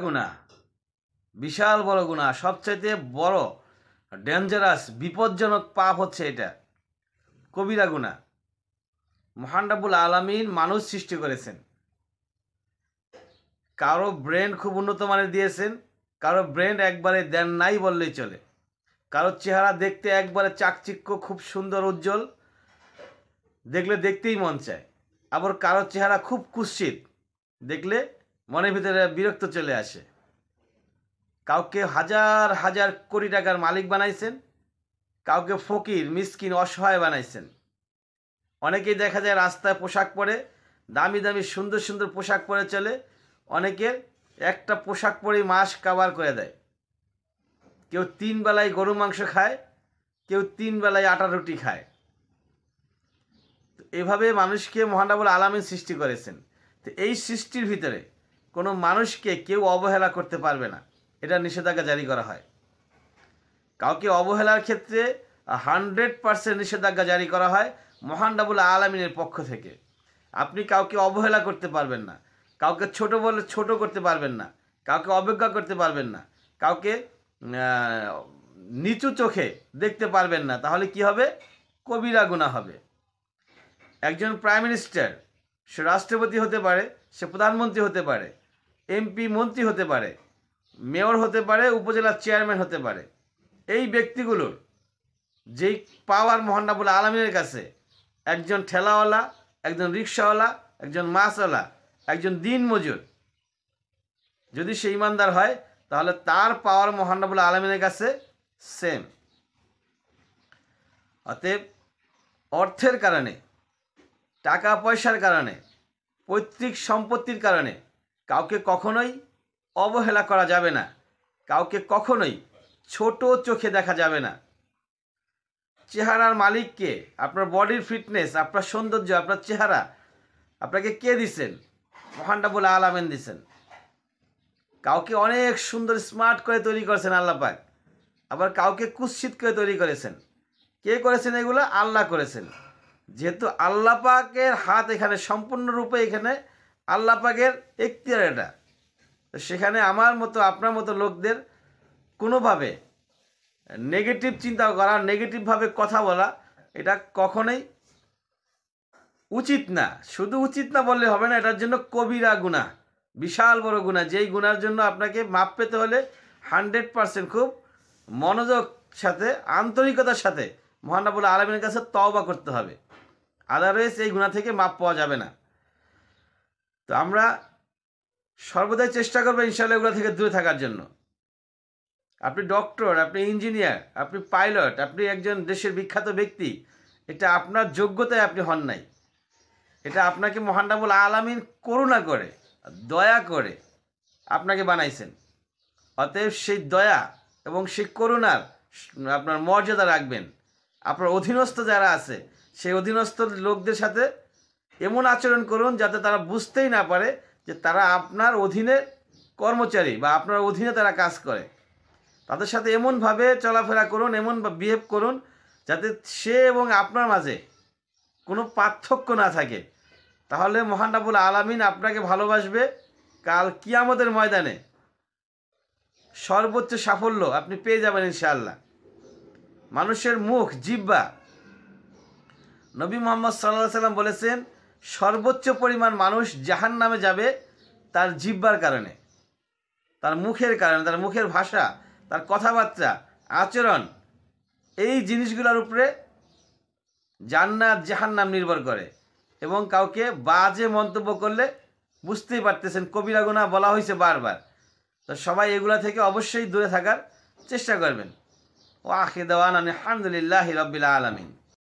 গুনাহ, বিশাল বড় গুনাহ, সবচাইতে বড় ডেঞ্জারাস বিপজ্জনক পাপ হচ্ছে এটা, কবিরা গুনাহ। মহান রব্বুল আলামিন মানুষ সৃষ্টি করেছেন, কারো ব্রেন খুব উন্নত মানের দিয়েছেন, কারো ব্রেন একবারে দেন নাই বললেই চলে, কারো চেহারা দেখতে একবারে চাকচিক্য, খুব সুন্দর উজ্জ্বল, দেখলে দেখতেই মন চায়। আবার কারো চেহারা খুব কুৎসিত, দেখলে মনের ভিতরে বিরক্ত চলে আসে। কাউকে হাজার হাজার কোটি টাকার মালিক বানাইছেন, কাউকে ফকির মিসকিন অসহায় বানাইছেন। অনেকেই দেখা যায় রাস্তায় পোশাক পরে, দামি দামি সুন্দর সুন্দর পোশাক পরে চলে, অনেকের একটা পোশাক পরেই মাস কাভার করে দেয়। কেউ 3 বেলায় গরু মাংস খায়, কেউ 3 বেলায় আটা রুটি খায়। তো এভাবে মানুষকে মহান রব্বুল আলামিন সৃষ্টি করেছেন। তো এই সৃষ্টির ভিতরে কোনো মানুষকে কেউ অবহেলা করতে পারবে না, এটা নিষেধাজ্ঞা জারি করা হয়। কাউকে অবহেলার ক্ষেত্রে 100% নিষেধাজ্ঞা জারি করা হয় মহান রব্বুল আলামিনের পক্ষ থেকে। আপনি কাউকে অবহেলা করতে পারবেন না, কাউকে ছোট বলে ছোট করতে পারবেন না, কাউকে অবজ্ঞা করতে পারবেন না, কাউকে নিচু চোখে দেখতে পারবেন না। তাহলে কি হবে? কবিরা গুনাহ হবে। একজন প্রাইম মিনিস্টার, সে রাষ্ট্রপতি হতে পারে, সে প্রধানমন্ত্রী হতে পারে, এমপি মন্ত্রী হতে পারে, মেয়র হতে পারে, উপজেলার চেয়ারম্যান হতে পারে। এই ব্যক্তিগুলোর যেই পাওয়ার মহান রব্বুল আলামিনের কাছে, একজন ঠেলাওয়ালা, একজন রিক্সাওয়ালা, একজন মাছওয়ালা, একজন দিনমজুর, যদি সে ইমানদার হয় তাহলে তার পাওয়ার মহান রব্বুল আলামিনের কাছে সেম। অতএব অর্থের কারণে, টাকা পয়সার কারণে, পৈতৃক সম্পত্তির কারণে কাউকে কখনোই অবহেলা করা যাবে না, কাউকে কখনোই ছোট চোখে দেখা যাবে না। চেহারার মালিককে, আপনার বডির ফিটনেস, আপনার সৌন্দর্য, আপনার চেহারা আপনাকে কে দিছেন? মহান রব্বুল আলামিন দিছেন। কাউকে অনেক সুন্দর স্মার্ট করে তৈরি করেছেন আল্লাহ পাক, আবার কাউকে কুৎসিত করে তৈরি করেছেন। কে করেছেন এগুলো? আল্লাহ করেছেন। যেহেতু আল্লাহ পাকের হাত এখানে, সম্পূর্ণরূপে এখানে আল্লাহ পাকের এখতিয়ার এটা, তো সেখানে আমার মতো আপনার মতো লোকদের কোনোভাবে নেগেটিভ চিন্তা করা, নেগেটিভভাবে কথা বলা, এটা কখনোই উচিত না। শুধু উচিত না বললে হবে না, এটার জন্য কবিরা গুনাহ, বিশাল বড় গুনাহ। যেই গুনার জন্য আপনাকে মাপ পেতে হলে 100% খুব মনোযোগ সাথে, আন্তরিকতার সাথে মহান রব্বুল আলামিনের কাছে তওবা করতে হবে। আদারওয়াইজ এই গুনাহ থেকে মাপ পাওয়া যাবে না। তো আমরা সর্বদাই চেষ্টা করবো ইনশাআল্লাহ এগুলো থেকে দূরে থাকার জন্য। আপনি ডক্টর, আপনি ইঞ্জিনিয়ার, আপনি পাইলট, আপনি একজন দেশের বিখ্যাত ব্যক্তি, এটা আপনার যোগ্যতায় আপনি হন নাই, এটা আপনাকে মহান রব্বুল আলামিন করুণা করে, দয়া করে আপনাকে বানাইছেন। অতএব সেই দয়া এবং সেই করুণার আপনার মর্যাদা রাখবেন। আপনার অধীনস্থ যারা আছে, সেই অধীনস্থ লোকদের সাথে এমন আচরণ করুন যাতে তারা বুঝতেই না পারে যে তারা আপনার অধীনে কর্মচারী বা আপনার অধীনে তারা কাজ করে। তাদের সাথে এমনভাবে চলাফেরা করুন, এমন বিহেভ করুন যাতে সে এবং আপনার মাঝে কোনো পার্থক্য না থাকে। তাহলে মহান রব্বুল আলামিন আপনাকে ভালোবাসবে। কাল কিয়ামতের ময়দানে সর্বোচ্চ সাফল্য আপনি পেয়ে যাবেন ইনশাআল্লাহ। মানুষের মুখ, জিহ্বা, নবী মুহাম্মদ সাল্লাল্লাহু আলাইহি সাল্লাম বলেছেন সর্বোচ্চ পরিমাণ মানুষ জাহান্নামে যাবে তার জিহ্বার কারণে, তার মুখের কারণে, তার মুখের ভাষা, তার কথাবার্তা, আচরণ, এই জিনিসগুলোর উপরে জান্নাত জাহান্নাম নির্ভর করে। এবং কাউকে বাজে মন্তব্য করলে বুঝতেই পারতেছেন কবিরা গুনাহ বলা হয়েছে বারবার। তো সবাই এগুলা থেকে অবশ্যই দূরে থাকার চেষ্টা করবেন। ওয়া আখিরু দাওয়ানা আলহামদুলিল্লাহি রাব্বিল আলামিন।